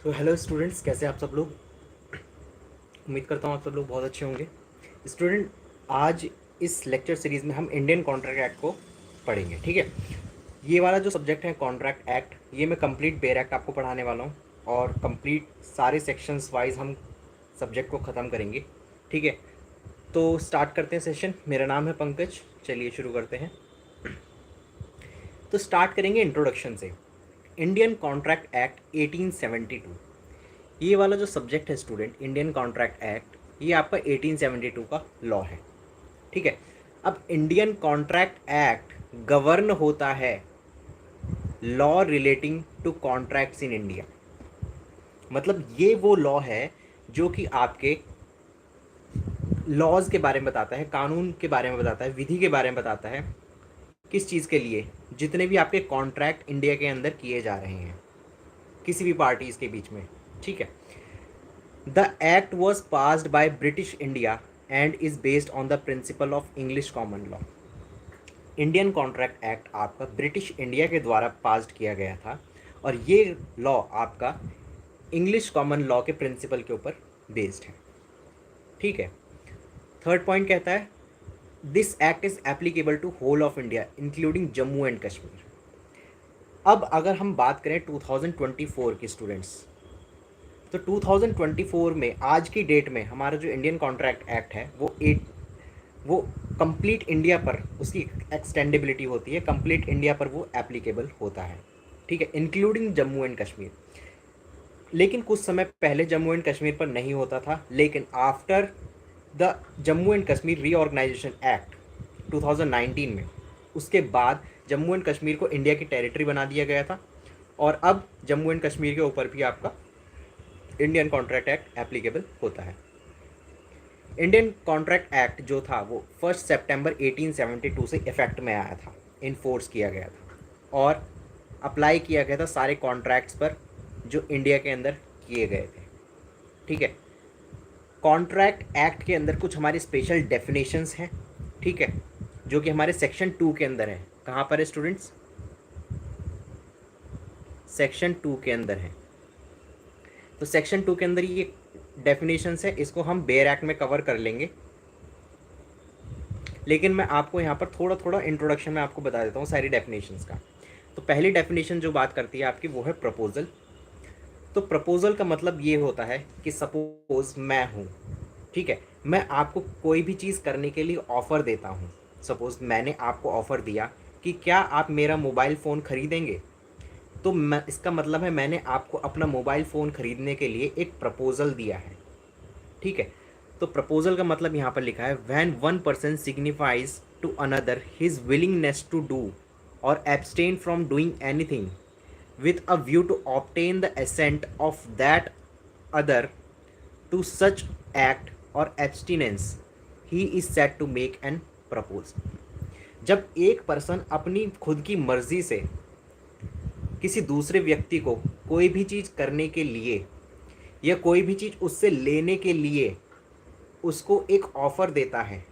तो hello students, कैसे आप सब लोग। उम्मीद करता हूँ आप सब लोग बहुत अच्छे होंगे। स्टूडेंट, आज इस लेक्चर सीरीज़ में हम इंडियन कॉन्ट्रैक्ट एक्ट को पढ़ेंगे। ठीक है, ये वाला जो सब्जेक्ट है कॉन्ट्रैक्ट एक्ट, ये मैं कंप्लीट बेयर एक्ट आपको पढ़ाने वाला हूँ और कंप्लीट सारे सेक्शंस वाइज हम सब्जेक्ट को ख़त्म करेंगे। ठीक है, तो स्टार्ट करते हैं सेशन। मेरा नाम है पंकज, चलिए शुरू करते हैं। तो स्टार्ट करेंगे इंट्रोडक्शन से। इंडियन कॉन्ट्रैक्ट एक्ट 1872, ये वाला जो सब्जेक्ट है स्टूडेंट, इंडियन कॉन्ट्रैक्ट एक्ट, ये आपका 1872 का लॉ है। ठीक है, अब इंडियन कॉन्ट्रैक्ट एक्ट गवर्न होता है law relating to contracts in India. मतलब ये वो लॉ है जो कि आपके लॉज के बारे में बताता है, कानून के बारे में बताता है, विधि के बारे में बताता है। किस चीज़ के लिए? जितने भी आपके कॉन्ट्रैक्ट इंडिया के अंदर किए जा रहे हैं किसी भी पार्टीज़ के बीच में। ठीक है, The act was passed by British India and is based on the principle of English common law. Indian contract act आपका ब्रिटिश इंडिया के द्वारा पास्ड किया गया था और ये लॉ आपका इंग्लिश कॉमन लॉ के प्रिंसिपल के ऊपर बेस्ड है। ठीक है, थर्ड पॉइंट कहता है this act is applicable to whole of India including Jammu and Kashmir. अब अगर हम बात करें 2024 के स्टूडेंट्स, तो 2024 में आज की डेट में हमारा जो इंडियन कॉन्ट्रैक्ट एक्ट है वो कंप्लीट इंडिया पर उसकी एक्सटेंडेबिलिटी होती है, कंप्लीट इंडिया पर वो एप्लीकेबल होता है। ठीक है, इंक्लूडिंग जम्मू एंड कश्मीर। लेकिन कुछ समय पहले जम्मू एंड कश्मीर पर नहीं होता था, लेकिन after the Jammu and Kashmir reorganisation act 2019 में, उसके बाद जम्मू एंड कश्मीर को इंडिया की टेरिटरी बना दिया गया था और अब जम्मू एंड कश्मीर के ऊपर भी आपका इंडियन कॉन्ट्रैक्ट एक्ट एप्लीकेबल होता है। इंडियन कॉन्ट्रैक्ट एक्ट जो था वो 1 सितंबर 1872 से इफेक्ट में आया था, इन्फोर्स किया गया था और अप्लाई किया गया था सारे कॉन्ट्रैक्ट्स पर जो इंडिया के अंदर किए गए थे। ठीक है, कॉन्ट्रैक्ट एक्ट के अंदर कुछ हमारी स्पेशल डेफिनेशंस हैं। ठीक है, जो कि हमारे सेक्शन 2 के अंदर है। कहाँ पर है स्टूडेंट्स? सेक्शन 2 के अंदर है। तो सेक्शन 2 के अंदर ये डेफिनेशंस है, इसको हम बेयर एक्ट में कवर कर लेंगे, लेकिन मैं आपको यहाँ पर थोड़ा थोड़ा इंट्रोडक्शन में आपको बता देता हूँ सारी डेफिनेशंस का। तो पहली डेफिनेशन जो बात करती है आपकी वो है प्रपोजल। तो प्रपोजल का मतलब ये होता है कि सपोज मैं हूँ, ठीक है, मैं आपको कोई भी चीज़ करने के लिए ऑफ़र देता हूँ। सपोज मैंने आपको ऑफ़र दिया कि क्या आप मेरा मोबाइल फ़ोन खरीदेंगे, तो मैं, इसका मतलब है मैंने आपको अपना मोबाइल फ़ोन खरीदने के लिए एक प्रपोज़ल दिया है। ठीक है, तो प्रपोजल का मतलब यहाँ पर लिखा है when one person signifies to another his willingness to do और abstain from doing anything with a view to obtain the assent of that other to such act or abstinence, he is said to make an proposal। जब एक person अपनी खुद की मर्जी से किसी दूसरे व्यक्ति को कोई भी चीज़ करने के लिए या कोई भी चीज़ उससे लेने के लिए उसको एक ऑफ़र देता है,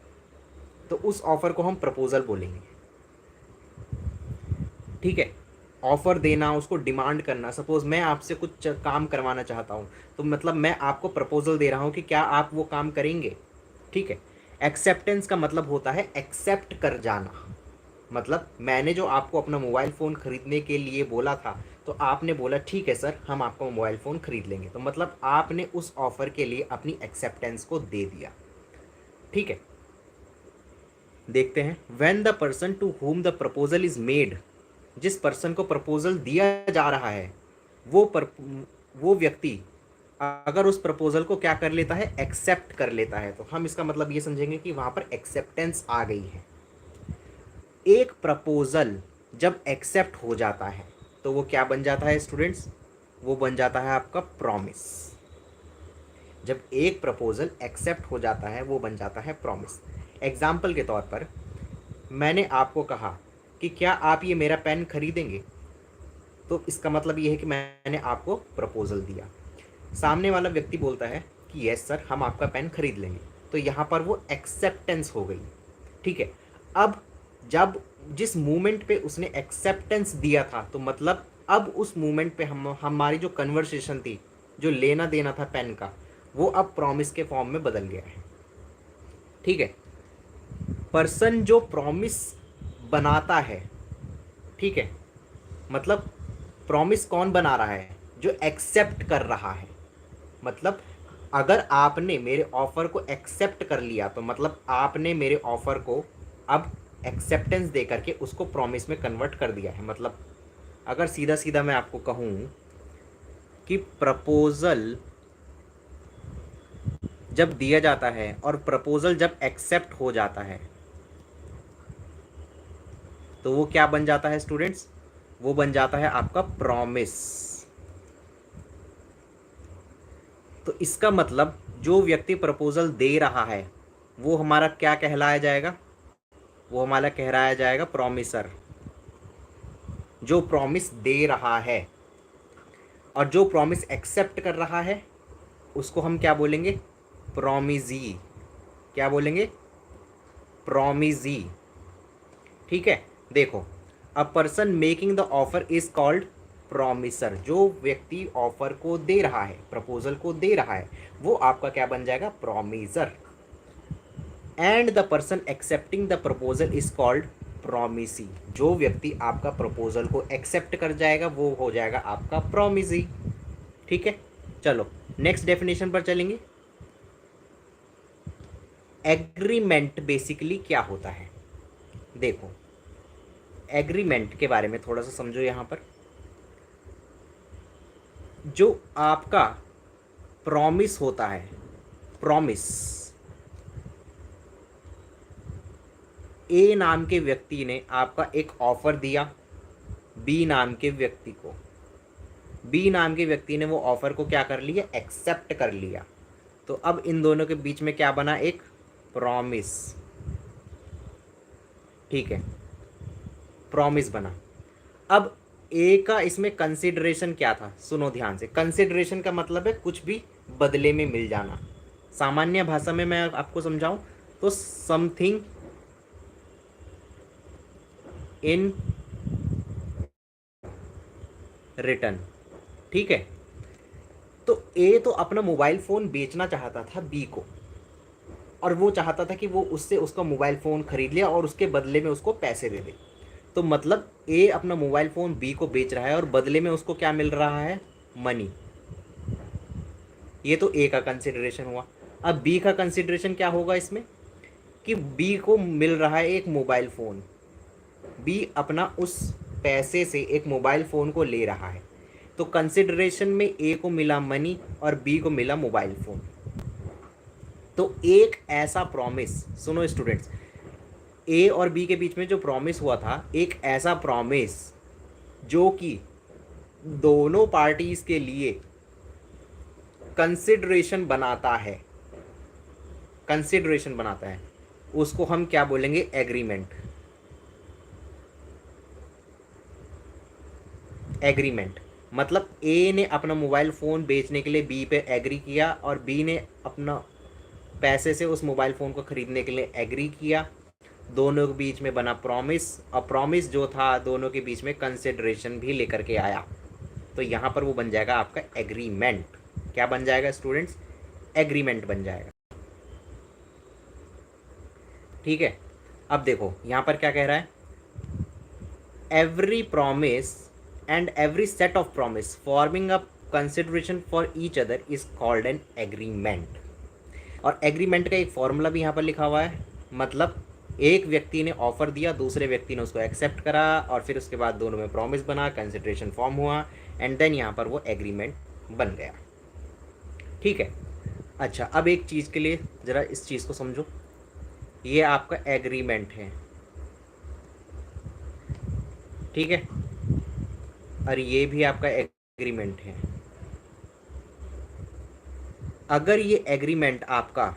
तो उस ऑफ़र को हम प्रपोजल बोलेंगे। ठीक है, ऑफ़र देना, उसको डिमांड करना। सपोज़ मैं आपसे कुछ काम करवाना चाहता हूँ, तो मतलब मैं आपको प्रपोजल दे रहा हूँ कि क्या आप वो काम करेंगे। ठीक है, एक्सेप्टेंस का मतलब होता है एक्सेप्ट कर जाना। मतलब मैंने जो आपको अपना मोबाइल फ़ोन ख़रीदने के लिए बोला था, तो आपने बोला ठीक है सर, हम आपका मोबाइल फ़ोन ख़रीद लेंगे, तो मतलब आपने उस ऑफ़र के लिए अपनी एक्सेप्टेंस को दे दिया। ठीक है, देखते हैं when the person to whom the proposal is made, जिस पर्सन को प्रपोजल दिया जा रहा है वो व्यक्ति अगर उस प्रपोजल को क्या कर लेता है, एक्सेप्ट कर लेता है, तो हम इसका मतलब ये समझेंगे कि वहाँ पर एक्सेप्टेंस आ गई है। एक प्रपोजल जब एक्सेप्ट हो जाता है तो वो क्या बन जाता है स्टूडेंट्स? वो बन जाता है आपका प्रॉमिस। जब एक प्रपोजल एक्सेप्ट हो जाता है वो बन जाता है प्रॉमिस। एग्जाम्पल के तौर पर मैंने आपको कहा कि क्या आप ये मेरा पेन खरीदेंगे, तो इसका मतलब ये है कि मैंने आपको प्रपोजल दिया। सामने वाला व्यक्ति बोलता है कि यस सर, हम आपका पेन खरीद लेंगे, तो यहाँ पर वो एक्सेप्टेंस हो गई। ठीक है, अब जब जिस मोमेंट पे उसने एक्सेप्टेंस दिया था, तो मतलब अब उस मोमेंट पे हमारी जो कन्वर्सेशन थी जो लेना देना था पेन का, वो अब प्रॉमिस के फॉर्म में बदल गया है। ठीक है, पर्सन जो प्रॉमिस बनाता है, ठीक है, मतलब प्रॉमिस कौन बना रहा है? जो एक्सेप्ट कर रहा है। मतलब अगर आपने मेरे ऑफर को एक्सेप्ट कर लिया तो मतलब आपने मेरे ऑफर को अब एक्सेप्टेंस दे करके उसको प्रॉमिस में कन्वर्ट कर दिया है। मतलब अगर सीधा सीधा मैं आपको कहूँ कि प्रपोजल जब दिया जाता है और प्रपोजल जब एक्सेप्ट हो जाता है तो वो क्या बन जाता है स्टूडेंट्स? वो बन जाता है आपका प्रॉमिस। तो इसका मतलब जो व्यक्ति प्रपोजल दे रहा है वो हमारा क्या कहलाया जाएगा? वो हमारा कहलाया जाएगा प्रॉमिसर। जो प्रॉमिस दे रहा है, और जो प्रॉमिस एक्सेप्ट कर रहा है उसको हम क्या बोलेंगे? प्रॉमिजी। क्या बोलेंगे? प्रॉमिजी। ठीक है, देखो, a person making the offer is called promiser. जो व्यक्ति ऑफर को दे रहा है, प्रपोजल को दे रहा है, वो आपका क्या बन जाएगा? Promisor. And the person accepting the proposal is called promisee. जो व्यक्ति आपका प्रपोजल को एक्सेप्ट कर जाएगा वो हो जाएगा आपका प्रॉमिसी। ठीक है, चलो नेक्स्ट डेफिनेशन पर चलेंगे। एग्रीमेंट बेसिकली क्या होता है? देखो, एग्रीमेंट के बारे में थोड़ा सा समझो। यहाँ पर जो आपका प्रॉमिस होता है, प्रॉमिस, ए नाम के व्यक्ति ने आपका एक ऑफर दिया बी नाम के व्यक्ति को। बी नाम के व्यक्ति ने वो ऑफर को क्या कर लिया? एक्सेप्ट कर लिया। तो अब इन दोनों के बीच में क्या बना? एक प्रॉमिस। ठीक है, प्रॉमिस बना। अब ए का इसमें कंसिडरेशन क्या था? सुनो ध्यान से। कंसिडरेशन का मतलब है कुछ भी बदले में मिल जाना। सामान्य भाषा में मैं आपको समझाऊं तो समथिंग इन रिटर्न। ठीक है, तो ए तो अपना मोबाइल फ़ोन बेचना चाहता था बी को, और वो चाहता था कि वो उससे उसका मोबाइल फ़ोन खरीद ले और उसके बदले में उसको पैसे दे दे। तो मतलब ए अपना मोबाइल फ़ोन बी को बेच रहा है और बदले में उसको क्या मिल रहा है? मनी। ये तो ए का कंसिडरेशन हुआ। अब बी का कंसिडरेशन क्या होगा इसमें? कि बी को मिल रहा है एक मोबाइल फ़ोन, बी अपना उस पैसे से एक मोबाइल फ़ोन को ले रहा है। तो कंसिडरेशन में ए को मिला मनी और बी को मिला मोबाइल फ़ोन। तो एक ऐसा प्रॉमिस, सुनो स्टूडेंट्स, ए और बी के बीच में जो प्रॉमिस हुआ था, एक ऐसा प्रॉमिस जो कि दोनों पार्टीज के लिए कंसिडरेशन बनाता है, कंसिडरेशन बनाता है, उसको हम क्या बोलेंगे? एग्रीमेंट। एग्रीमेंट मतलब ए ने अपना मोबाइल फ़ोन बेचने के लिए बी पे एग्री किया और बी ने अपना पैसे से उस मोबाइल फ़ोन को ख़रीदने के लिए एग्री किया। दोनों के बीच में बना प्रॉमिस, और प्रॉमिस जो था दोनों के बीच में कंसिडरेशन भी लेकर के आया। तो यहाँ पर वो बन जाएगा आपका एग्रीमेंट। क्या बन जाएगा स्टूडेंट्स? एग्रीमेंट बन जाएगा। ठीक है, अब देखो यहाँ पर क्या कह रहा है? Every promise and every set of promise forming a consideration for each other is called an agreement। और एग्रीमेंट का एक फॉर्मूला भी यहाँ पर लिखा हुआ है। मतलब एक व्यक्ति ने ऑफर दिया, दूसरे व्यक्ति ने उसको एक्सेप्ट करा, और फिर उसके बाद दोनों में प्रॉमिस बना, कंसिडरेशन फॉर्म हुआ, एंड देन यहाँ पर वो एग्रीमेंट बन गया। ठीक है, अच्छा, अब एक चीज़ के लिए ज़रा इस चीज़ को समझो। ये आपका एग्रीमेंट है, ठीक है, और ये भी आपका एग्रीमेंट है। अगर ये एग्रीमेंट आपका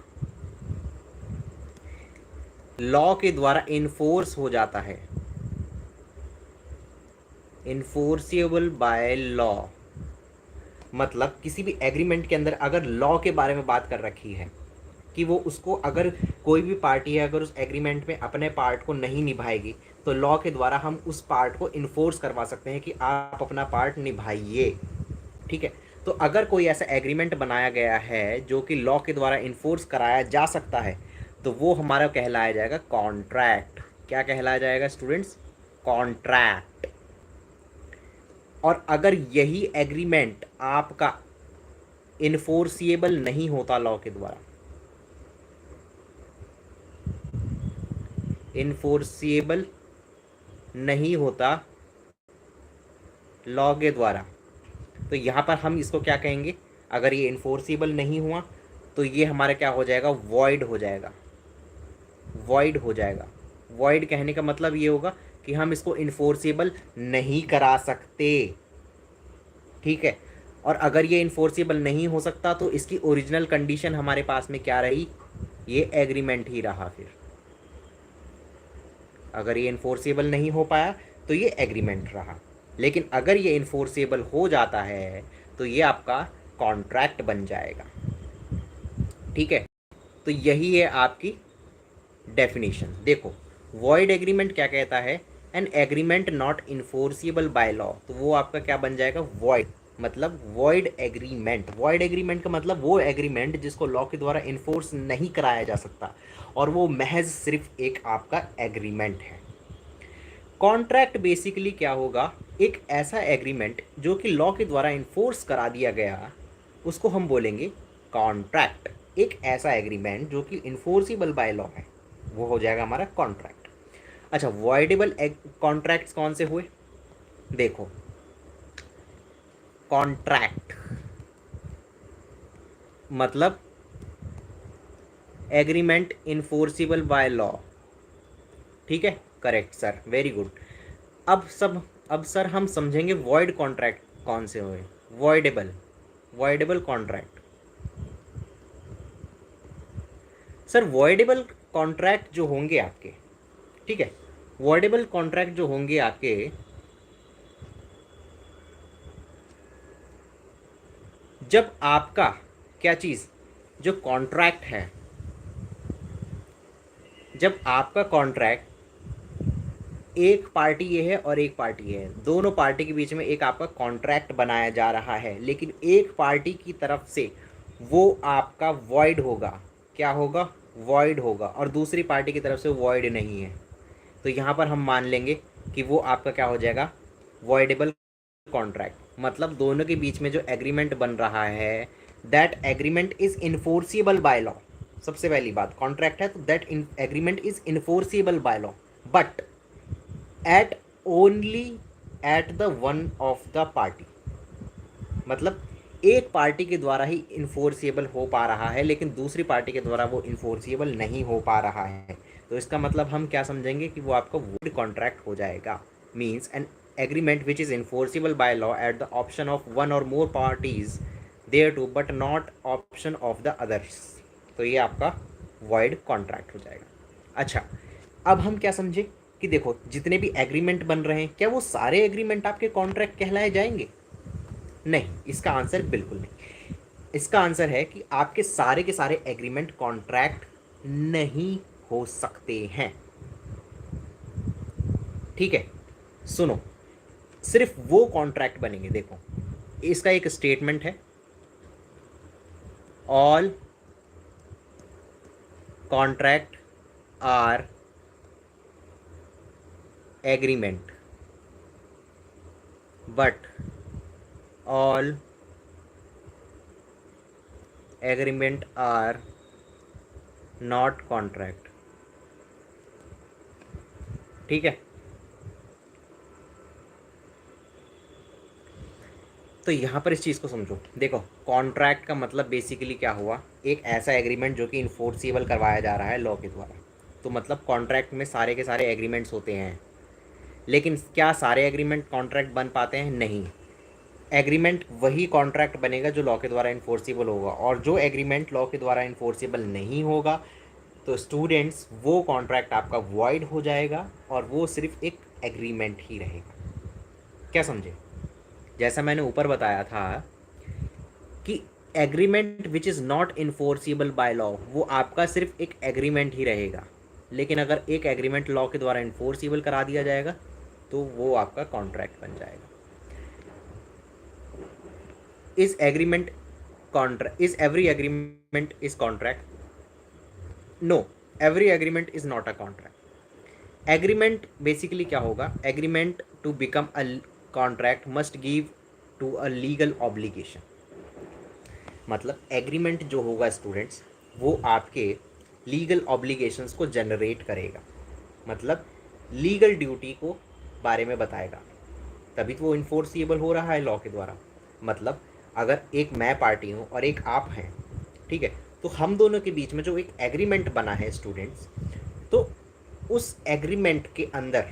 लॉ के द्वारा इन्फोर्स हो जाता है, इन्फोर्सिएबल बाय लॉ, मतलब किसी भी एग्रीमेंट के अंदर अगर लॉ के बारे में बात कर रखी है कि वो उसको, अगर कोई भी पार्टी है अगर उस एग्रीमेंट में अपने पार्ट को नहीं निभाएगी तो लॉ के द्वारा हम उस पार्ट को इन्फोर्स करवा सकते हैं कि आप अपना पार्ट निभाइए। ठीक है, तो अगर कोई ऐसा एग्रीमेंट बनाया गया है जो कि लॉ के द्वारा इन्फोर्स कराया जा सकता है, तो वो हमारा कहलाया जाएगा कॉन्ट्रैक्ट। क्या कहलाया जाएगा स्टूडेंट्स? कॉन्ट्रैक्ट। और अगर यही एग्रीमेंट आपका इन्फोर्सिएबल नहीं होता लॉ के द्वारा, इन्फोर्सिएबल नहीं होता लॉ के द्वारा, तो यहाँ पर हम इसको क्या कहेंगे? अगर ये इन्फोर्सिबल नहीं हुआ तो ये हमारा क्या हो जाएगा? वॉइड हो जाएगा। वॉइड हो जाएगा। वॉइड कहने का मतलब ये होगा कि हम इसको इन्फोर्सिबल नहीं करा सकते। ठीक है। और अगर ये इन्फोर्सिबल नहीं हो सकता तो इसकी ओरिजिनल कंडीशन हमारे पास में क्या रही? ये एग्रीमेंट ही रहा। फिर अगर ये इन्फोर्सिबल नहीं हो पाया तो ये एग्रीमेंट रहा, लेकिन अगर ये इन्फोर्सिबल हो जाता है तो ये आपका कॉन्ट्रैक्ट बन जाएगा। ठीक है। तो यही है आपकी डेफिनेशन। देखो, वॉइड एग्रीमेंट क्या कहता है? An agreement not enforceable by law. तो वो आपका क्या बन जाएगा? वॉइड। मतलब वॉइड एग्रीमेंट। वॉइड एग्रीमेंट का मतलब वो एग्रीमेंट जिसको लॉ के द्वारा इन्फोर्स नहीं कराया जा सकता, और वो महज सिर्फ एक आपका एग्रीमेंट है। कॉन्ट्रैक्ट बेसिकली क्या होगा? एक ऐसा एग्रीमेंट जो कि लॉ के द्वारा इन्फोर्स करा दिया गया, उसको हम बोलेंगे कॉन्ट्रैक्ट। एक ऐसा एग्रीमेंट जो कि इन्फोर्सिबल बाय लॉ है, वो हो जाएगा हमारा कॉन्ट्रैक्ट। अच्छा, वॉइडेबल कॉन्ट्रैक्ट्स कौन से हुए? देखो, कॉन्ट्रैक्ट मतलब एग्रीमेंट इन्फोर्सिबल बाय लॉ। ठीक है, करेक्ट सर, वेरी गुड। अब सर हम समझेंगे वॉइड कॉन्ट्रैक्ट कौन से हुए। Voidable, voidable contract. Sir voidable contract जो होंगे आपके, ठीक है, वॉइडेबल कॉन्ट्रैक्ट जो होंगे आपके, जब आपका क्या चीज़, जो कॉन्ट्रैक्ट है, जब आपका कॉन्ट्रैक्ट एक पार्टी ये है और एक पार्टी है, दोनों पार्टी के बीच में एक आपका कॉन्ट्रैक्ट बनाया जा रहा है, लेकिन एक पार्टी की तरफ से वो आपका वॉइड होगा। क्या होगा? वॉइड होगा। और दूसरी पार्टी की तरफ से वॉइड नहीं है, तो यहाँ पर हम मान लेंगे कि वो आपका क्या हो जाएगा? Voidable contract. मतलब दोनों के बीच में जो एग्रीमेंट बन रहा है, that agreement is enforceable by law. सबसे पहली बात, कॉन्ट्रैक्ट है तो that agreement is enforceable by law, but at only at the one of the party. मतलब एक पार्टी के द्वारा ही इन्फोर्सिबल हो पा रहा है, लेकिन दूसरी पार्टी के द्वारा वो इन्फोर्सिबल नहीं हो पा रहा है। तो इसका मतलब हम क्या समझेंगे कि वो आपका वॉइड कॉन्ट्रैक्ट हो जाएगा। Means an agreement which is enforceable by law at the option of one और more parties thereto, but not option of the others. तो ये आपका वॉइड कॉन्ट्रैक्ट हो जाएगा। अच्छा, अब हम क्या समझे कि देखो, जितने भी एग्रीमेंट बन रहे हैं, क्या वो सारे एग्रीमेंट आपके कॉन्ट्रैक्ट कहलाए जाएंगे? नहीं, इसका आंसर बिल्कुल नहीं। इसका आंसर है कि आपके सारे के सारे एग्रीमेंट कॉन्ट्रैक्ट नहीं हो सकते हैं। ठीक है, सुनो, सिर्फ वो कॉन्ट्रैक्ट बनेंगे। देखो, इसका एक स्टेटमेंट है, all contract are agreement but all agreement are not contract। ठीक है, तो यहाँ पर इस चीज़ को समझो। देखो, कॉन्ट्रैक्ट का मतलब बेसिकली क्या हुआ? एक ऐसा एग्रीमेंट जो कि इन्फोर्सिबल करवाया जा रहा है लॉ के द्वारा। तो मतलब कॉन्ट्रैक्ट में सारे के सारे एग्रीमेंट्स होते हैं, लेकिन क्या सारे एग्रीमेंट कॉन्ट्रैक्ट बन पाते हैं? नहीं। एग्रीमेंट वही कॉन्ट्रैक्ट बनेगा जो लॉ के द्वारा इन्फोर्सिबल होगा, और जो एग्रीमेंट लॉ के द्वारा इन्फोर्सिबल नहीं होगा, तो स्टूडेंट्स वो कॉन्ट्रैक्ट आपका वॉइड हो जाएगा और वो सिर्फ एक एग्रीमेंट ही रहेगा। क्या समझे? जैसा मैंने ऊपर बताया था कि agreement which is not enforceable by law, वो आपका सिर्फ एक एग्रीमेंट ही रहेगा, लेकिन अगर एक एग्रीमेंट लॉ के द्वारा इन्फोर्सिबल करा दिया जाएगा तो वो आपका कॉन्ट्रैक्ट बन जाएगा। Is agreement contract, is every agreement is contract? No, every agreement is not a contract. Agreement basically क्या होगा? Agreement to become a contract must give to a legal obligation. मतलब एग्रीमेंट जो होगा स्टूडेंट्स, वो आपके legal obligations को generate करेगा, मतलब लीगल ड्यूटी को बारे में बताएगा, तभी तो वो इन्फोर्सिएबल हो रहा है लॉ के द्वारा। मतलब अगर एक मैं पार्टी हूँ और एक आप हैं, ठीक है, तो हम दोनों के बीच में जो एक एग्रीमेंट बना है स्टूडेंट्स, तो उस एग्रीमेंट के अंदर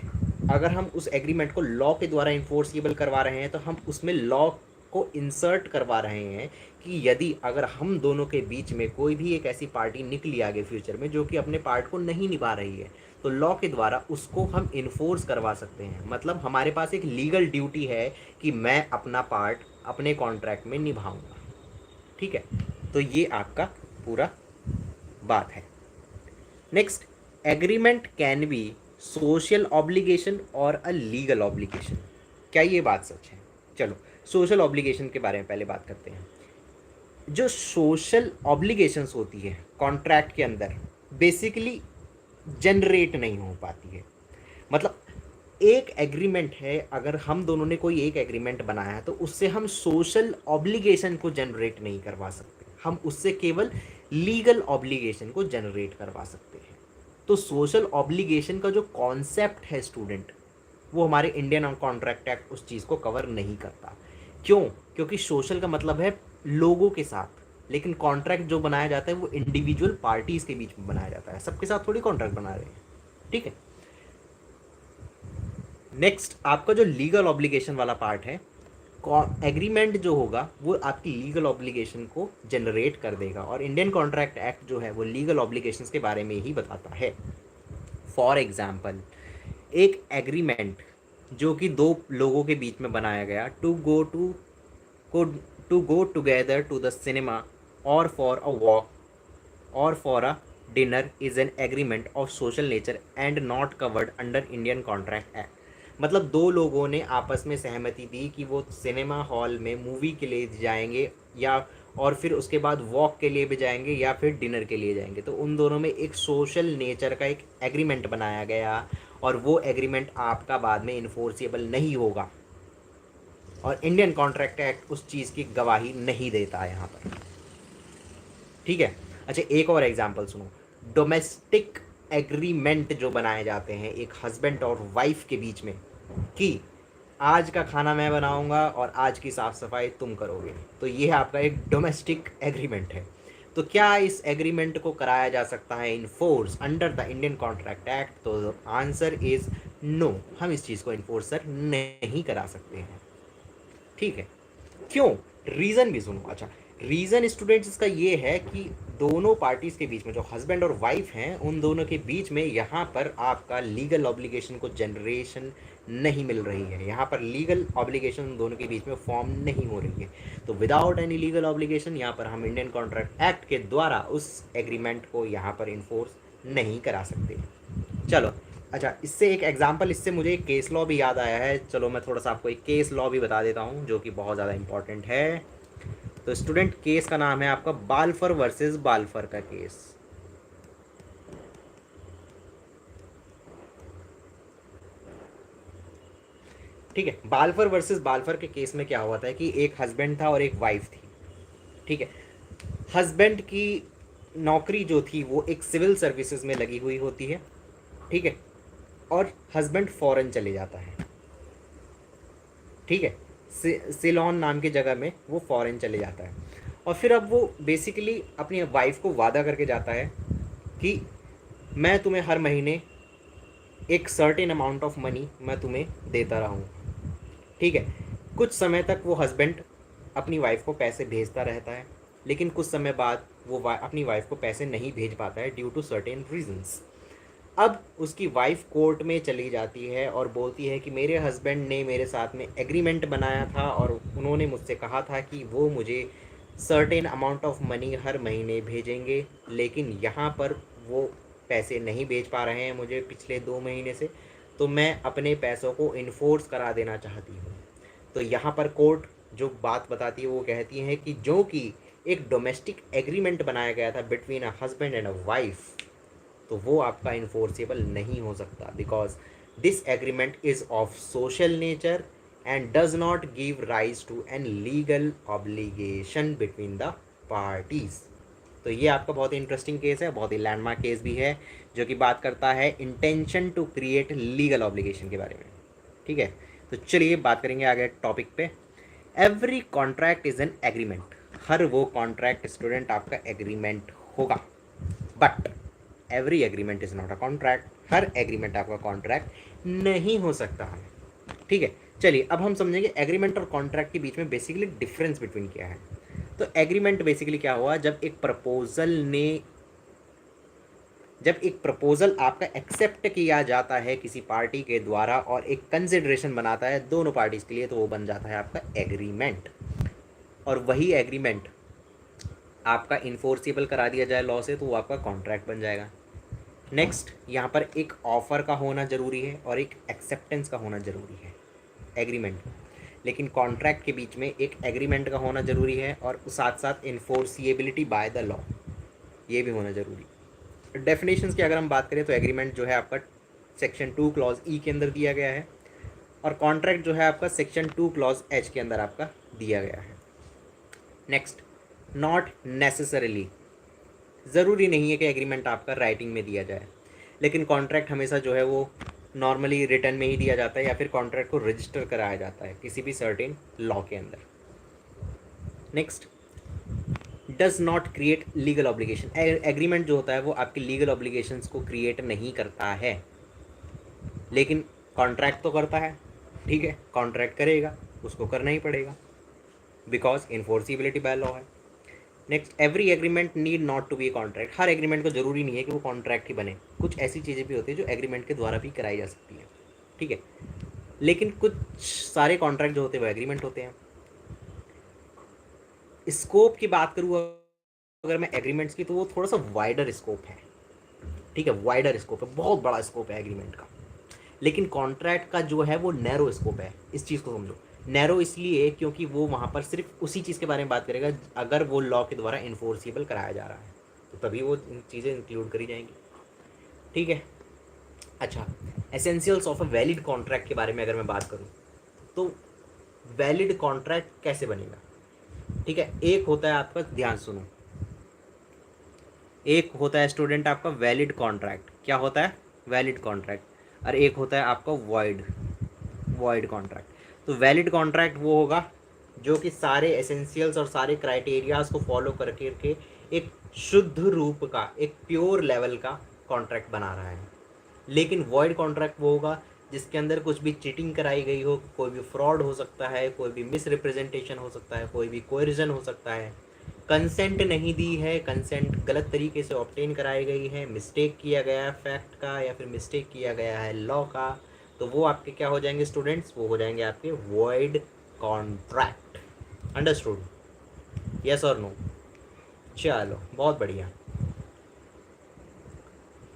अगर हम उस एग्रीमेंट को लॉ के द्वारा इन्फोर्सिबल करवा रहे हैं, तो हम उसमें लॉ को इंसर्ट करवा रहे हैं कि यदि अगर हम दोनों के बीच में कोई भी एक ऐसी पार्टी निकली आगे फ्यूचर में जो कि अपने पार्ट को नहीं निभा रही है, तो लॉ के द्वारा उसको हम इन्फोर्स करवा सकते हैं। मतलब हमारे पास एक लीगल ड्यूटी है कि मैं अपना पार्ट अपने कॉन्ट्रैक्ट में निभाऊंगा। ठीक है, तो ये आपका पूरा बात है। Next, agreement can be social obligation और अ लीगल ऑब्लिगेशन। क्या ये बात सच है? चलो सोशल ऑब्लिगेशन के बारे में पहले बात करते हैं। जो सोशल ऑब्लिगेशंस होती है कॉन्ट्रैक्ट के अंदर, बेसिकली जनरेट नहीं हो पाती है। मतलब एक एग्रीमेंट है, अगर हम दोनों ने कोई एक एग्रीमेंट बनाया है, तो उससे हम सोशल ऑब्लिगेशन को जनरेट नहीं करवा सकते, हम उससे केवल लीगल ऑब्लिगेशन को जनरेट करवा सकते हैं। तो सोशल ऑब्लिगेशन का जो कॉन्सेप्ट है स्टूडेंट, वो हमारे इंडियन कॉन्ट्रैक्ट एक्ट उस चीज़ को कवर नहीं करता। क्यों? क्योंकि सोशल का मतलब है लोगों के साथ, लेकिन कॉन्ट्रैक्ट जो बनाया जाता है वो इंडिविजुअल पार्टीज के बीच में बनाया जाता है, सबके साथ थोड़ी कॉन्ट्रैक्ट बना रहे हैं। ठीक है, नेक्स्ट आपका जो लीगल ऑब्लिगेशन वाला पार्ट है, एग्रीमेंट जो होगा वो आपकी लीगल ऑब्लिगेशन को जनरेट कर देगा, और इंडियन कॉन्ट्रैक्ट एक्ट जो है वो लीगल ऑब्लिगेशंस के बारे में ही बताता है। फॉर एग्जाम्पल, एक एग्रीमेंट जो कि दो लोगों के बीच में बनाया गया, to go together to the cinema और फॉर अ वॉक और for a dinner is an agreement of social nature and not covered under Indian contract act. मतलब दो लोगों ने आपस में सहमति दी कि वो सिनेमा हॉल में मूवी के लिए जाएंगे, या और फिर उसके बाद वॉक के लिए भी जाएंगे, या फिर डिनर के लिए जाएंगे, तो उन दोनों में एक सोशल नेचर का एक एग्रीमेंट बनाया गया, और वो एग्रीमेंट आपका बाद में इन्फोर्सिबल नहीं होगा, और इंडियन कॉन्ट्रैक्ट एक्ट उस चीज़ की गवाही नहीं देता है यहाँ पर। ठीक है, अच्छा एक और एग्जांपल सुनो। डोमेस्टिक एग्रीमेंट जो बनाए जाते हैं एक हस्बैंड और वाइफ के बीच में, कि आज का खाना मैं बनाऊंगा और आज की साफ़ सफाई तुम करोगे, तो ये आपका एक डोमेस्टिक एग्रीमेंट है। तो क्या इस एग्रीमेंट को कराया जा सकता है enforce under the Indian contract act? तो आंसर इज नो, हम इस चीज़ को इन्फोर्सर नहीं करा सकते हैं। ठीक है, क्यों? रीज़न भी सुनो। अच्छा, रीज़न स्टूडेंट्स इसका ये है कि दोनों पार्टीज़ के बीच में, जो हस्बैंड और वाइफ हैं, उन दोनों के बीच में यहाँ पर आपका लीगल ऑब्लिगेशन को जनरेशन नहीं मिल रही है, यहाँ पर लीगल ऑब्लिगेशन उन दोनों के बीच में फॉर्म नहीं हो रही है। तो विदाउट एनी लीगल ऑब्लिगेशन यहाँ पर हम इंडियन कॉन्ट्रैक्ट एक्ट के द्वारा उस एग्रीमेंट को यहाँ पर इन्फोर्स नहीं करा सकते। चलो, अच्छा इससे एक एग्जांपल, इससे मुझे एक केस लॉ भी याद आया है। चलो मैं थोड़ा सा आपको एक केस लॉ भी बता देता हूँ जो कि बहुत ज़्यादा इंपॉर्टेंट है। तो स्टूडेंट, केस का नाम है आपका बाल्फर वर्सेस बाल्फर का केस। ठीक है, बाल्फर वर्सेस बाल्फर के केस में क्या हुआ था कि एक हस्बैंड था और एक वाइफ थी। ठीक है, हस्बैंड की नौकरी जो थी वो एक सिविल सर्विसेज में लगी हुई होती है। ठीक है, और हस्बैंड फॉरेन चले जाता है। ठीक है, सिलोन नाम की जगह में वो फॉरेन चले जाता है, और फिर अब वो बेसिकली अपनी वाइफ को वादा करके जाता है कि मैं तुम्हें हर महीने एक सर्टेन अमाउंट ऑफ मनी मैं तुम्हें देता रहूँगा। ठीक है, कुछ समय तक वो हस्बैंड अपनी वाइफ को पैसे भेजता रहता है, लेकिन कुछ समय बाद वो अपनी वाइफ को पैसे नहीं भेज पाता है ड्यू टू सर्टेन रीजंस। अब उसकी वाइफ कोर्ट में चली जाती है और बोलती है कि मेरे हस्बैंड ने मेरे साथ में एग्रीमेंट बनाया था और उन्होंने मुझसे कहा था कि वो मुझे सर्टेन अमाउंट ऑफ मनी हर महीने भेजेंगे, लेकिन यहाँ पर वो पैसे नहीं भेज पा रहे हैं मुझे पिछले 2 महीने से, तो मैं अपने पैसों को इन्फोर्स करा देना चाहती हूँ। तो यहाँ पर कोर्ट जो बात बताती है वो कहती है कि जो कि एक डोमेस्टिक एग्रीमेंट बनाया गया था between a husband and a wife, तो वो आपका इन्फोर्सेबल नहीं हो सकता, because this agreement is of social nature and does not give rise to an legal obligation between the parties. तो ये आपका बहुत ही इंटरेस्टिंग केस है, बहुत ही लैंडमार्क केस भी है, जो कि बात करता है intention to create legal obligation के बारे में। ठीक है, तो चलिए बात करेंगे आगे टॉपिक पे। Every contract is an agreement. हर वो कॉन्ट्रैक्ट स्टूडेंट आपका एग्रीमेंट होगा, but every agreement is not a contract. हर एग्रीमेंट आपका कॉन्ट्रैक्ट नहीं हो सकता है। ठीक है, चलिए अब हम समझेंगे एग्रीमेंट और कॉन्ट्रैक्ट के बीच में बेसिकली डिफरेंस बिटवीन क्या है। तो एग्रीमेंट बेसिकली क्या हुआ, जब एक प्रपोजल आपका एक्सेप्ट किया जाता है किसी पार्टी के द्वारा और एक कंसिडरेशन बनाता है दोनों पार्टीज के लिए, तो वो बन जाता है आपका एग्रीमेंट। और वही एग्रीमेंट आपका इन्फोर्सिबल करा दिया जाए लॉ से, तो वो आपका कॉन्ट्रैक्ट बन जाएगा। नेक्स्ट, यहाँ पर एक ऑफर का होना ज़रूरी है और एक एक्सेप्टेंस का होना ज़रूरी है एग्रीमेंट। लेकिन कॉन्ट्रैक्ट के बीच में एक एग्रीमेंट का होना ज़रूरी है और साथ साथ इन्फोर्सिएबिलिटी बाय द लॉ, ये भी होना ज़रूरी है। डेफिनेशंस की अगर हम बात करें तो एग्रीमेंट जो है आपका सेक्शन 2 क्लॉज ई के अंदर दिया गया है, और कॉन्ट्रैक्ट जो है आपका सेक्शन 2 क्लॉज एच के अंदर आपका दिया गया है। नेक्स्ट, नॉट नेसेसरीली, ज़रूरी नहीं है कि एग्रीमेंट आपका राइटिंग में दिया जाए, लेकिन कॉन्ट्रैक्ट हमेशा जो है वो नॉर्मली रिटर्न में ही दिया जाता है, या फिर कॉन्ट्रैक्ट को रजिस्टर कराया जाता है किसी भी सर्टेन लॉ के अंदर। Next, does not create legal obligation. Agreement जो होता है वो आपकी लीगल ऑब्लिगेशंस को क्रिएट नहीं करता है, लेकिन कॉन्ट्रैक्ट तो करता है। ठीक है, कॉन्ट्रैक्ट करेगा, उसको करना ही पड़ेगा, बिकॉज इन्फोर्सिबिलिटी बाय लॉ है। Next, every agreement need not to be a contract. हर एग्रीमेंट को जरूरी नहीं है कि वो कॉन्ट्रैक्ट ही बने, कुछ ऐसी चीज़ें भी होती है जो एग्रीमेंट के द्वारा भी कराई जा सकती है। ठीक है, लेकिन कुछ सारे कॉन्ट्रैक्ट जो होते हैं वो एग्रीमेंट होते हैं। स्कोप की बात करूँ अगर मैं एग्रीमेंट्स की, तो वो थोड़ा सा वाइडर स्कोप है। ठीक है, वाइडर स्कोप है, बहुत बड़ा स्कोप है एग्रीमेंट का। लेकिन कॉन्ट्रैक्ट का जो है वो नैरो स्कोप है। इस चीज़ को समझो, नैरो इसलिए क्योंकि वो वहाँ पर सिर्फ उसी चीज़ के बारे में बात करेगा अगर वो लॉ के द्वारा इन्फोर्सिबल कराया जा रहा है, तो तभी वो चीज़ें इंक्लूड करी जाएंगी। ठीक है, अच्छा, essentials of a valid contract के बारे में अगर मैं बात करूँ, तो वैलिड कॉन्ट्रैक्ट कैसे बनेगा। ठीक है, एक होता है आपका, ध्यान सुनो, एक होता है स्टूडेंट आपका वैलिड कॉन्ट्रैक्ट। क्या होता है, वैलिड कॉन्ट्रैक्ट। और एक होता है आपका वॉइड वॉइड कॉन्ट्रैक्ट। तो वैलिड कॉन्ट्रैक्ट वो होगा जो कि सारे एसेंशियल्स और सारे क्राइटेरियाज को फॉलो करके एक शुद्ध रूप का, एक प्योर लेवल का कॉन्ट्रैक्ट बना रहा है। लेकिन वॉइड कॉन्ट्रैक्ट वो होगा जिसके अंदर कुछ भी चीटिंग कराई गई हो, कोई भी फ्रॉड हो सकता है, कोई भी मिस रिप्रेजेंटेशन हो सकता है, कोई भी कोएरिजन हो सकता है, कंसेंट नहीं दी है, कंसेंट गलत तरीके से ऑब्टेन कराई गई है, मिस्टेक किया गया है फैक्ट का, या फिर मिस्टेक किया गया है लॉ का, तो वो आपके क्या हो जाएंगे स्टूडेंट्स, वो हो जाएंगे आपके वॉइड कॉन्ट्रैक्ट। अंडरस्टूड, यस और नो। चलो बहुत बढ़िया,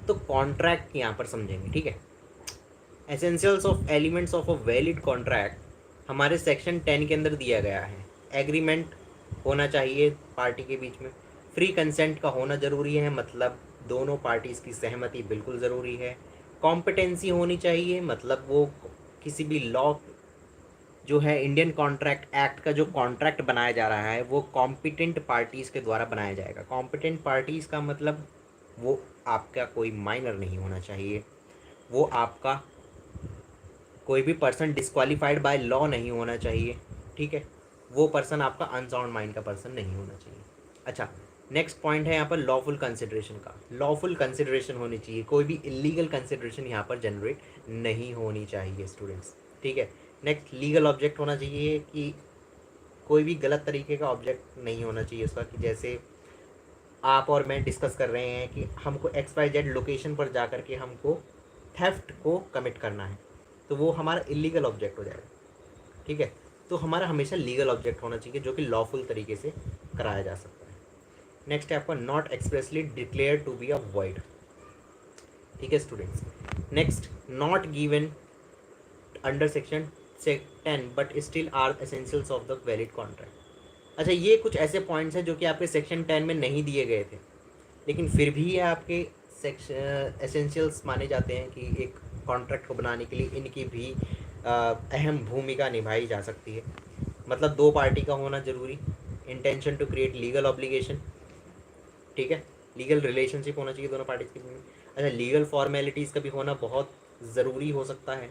तो कॉन्ट्रैक्ट यहाँ पर समझेंगे। ठीक है, essentials of elements of a valid contract हमारे सेक्शन 10 के अंदर दिया गया है। एग्रीमेंट होना चाहिए पार्टी के बीच में, फ्री कंसेंट का होना ज़रूरी है, मतलब दोनों पार्टीज़ की सहमति बिल्कुल ज़रूरी है। कॉम्पिटेंसी होनी चाहिए, मतलब वो किसी भी लॉ जो है, इंडियन कॉन्ट्रैक्ट एक्ट का जो कॉन्ट्रैक्ट बनाया जा रहा है वो कॉम्पिटेंट पार्टीज़ के द्वारा बनाया जाएगा। कॉम्पिटेंट पार्टीज़ का मतलब वो आपका कोई माइनर नहीं होना चाहिए, वो आपका कोई भी पर्सन डिस्क्वालीफाइड बाय लॉ नहीं होना चाहिए। ठीक है, वो पर्सन आपका अनसाउंड माइंड का पर्सन नहीं होना चाहिए। अच्छा, नेक्स्ट पॉइंट है यहाँ पर लॉफुल कंसिडरेशन का। लॉफुल कंसिडरेशन होनी चाहिए, कोई भी इलीगल कंसिडरेशन यहाँ पर जनरेट नहीं होनी चाहिए स्टूडेंट्स। ठीक है, नेक्स्ट, लीगल ऑब्जेक्ट होना चाहिए कि कोई भी गलत तरीके का ऑब्जेक्ट नहीं होना चाहिए उसका, कि जैसे आप और मैं डिस्कस कर रहे हैं कि हमको XYZ लोकेशन पर जा कर के हमको थेफ्ट को कमिट करना है, तो वो हमारा इलीगल ऑब्जेक्ट हो जाएगा। ठीक है, तो हमारा हमेशा लीगल ऑब्जेक्ट होना चाहिए जो कि लॉफुल तरीके से कराया जा सकता है। नेक्स्ट है आपका not expressly declare to be a void. ठीक है students, next, not given under section से 10 but still are essentials of the valid contract. अच्छा, ये कुछ ऐसे पॉइंट्स हैं जो कि आपके सेक्शन 10 में नहीं दिए गए थे, लेकिन फिर भी ये आपके सेक्शन एसेंशियल्स माने जाते हैं कि एक कॉन्ट्रैक्ट को बनाने के लिए इनकी भी अहम भूमिका निभाई जा सकती है। मतलब दो पार्टी का होना जरूरी, intention to create legal obligation, ठीक है, लीगल रिलेशनशिप होना चाहिए दोनों पार्टीज के बीच में। अच्छा, लीगल फॉर्मेलिटीज़ का भी होना बहुत ज़रूरी हो सकता है।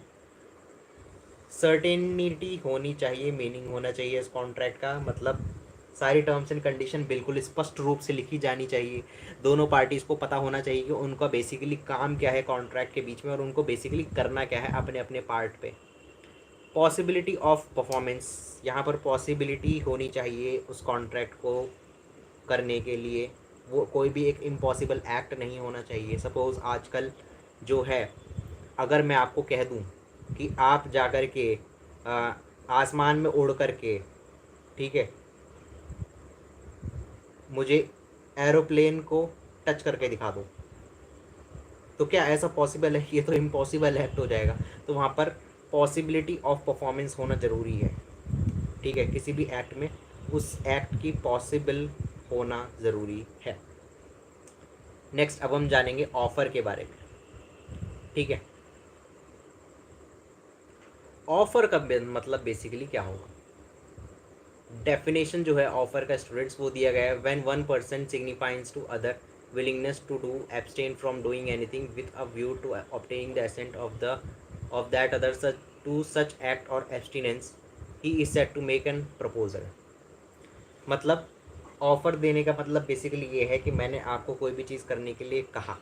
सर्टेनिटी होनी चाहिए, मीनिंग होना चाहिए इस कॉन्ट्रैक्ट का, मतलब सारी टर्म्स एंड कंडीशन बिल्कुल स्पष्ट रूप से लिखी जानी चाहिए। दोनों पार्टीज़ को पता होना चाहिए कि उनका बेसिकली काम क्या है कॉन्ट्रैक्ट के बीच में, और उनको बेसिकली करना क्या है अपने अपने पार्ट पे। पॉसिबिलिटी ऑफ परफॉर्मेंस, यहाँ पर पॉसिबिलिटी होनी चाहिए उस कॉन्ट्रैक्ट को करने के लिए, वो कोई भी एक इम्पॉसिबल एक्ट नहीं होना चाहिए। सपोज़ आजकल जो है, अगर मैं आपको कह दूं कि आप जा कर के आसमान में उड़ कर के, ठीक है, मुझे एरोप्लेन को टच करके दिखा दो, तो क्या ऐसा पॉसिबल है? ये तो इम्पॉसिबल एक्ट हो जाएगा। तो वहाँ पर पॉसिबिलिटी ऑफ परफॉर्मेंस होना ज़रूरी है, ठीक है, किसी भी एक्ट में उस एक्ट की पॉसिबल होना ज़रूरी है। नेक्स्ट अब हम जानेंगे ऑफ़र के बारे में, ठीक है। ऑफ़र का मतलब बेसिकली क्या होगा? डेफिनेशन जो है ऑफर का स्टूडेंट्स वो दिया गया है, when one person signifies to other willingness to do abstain from doing anything with a view to obtaining the assent of that other such to such act और abstinence, he is said to make an proposal. मतलब offer देने का मतलब basically ये है कि मैंने आपको कोई भी चीज़ करने के लिए कहा,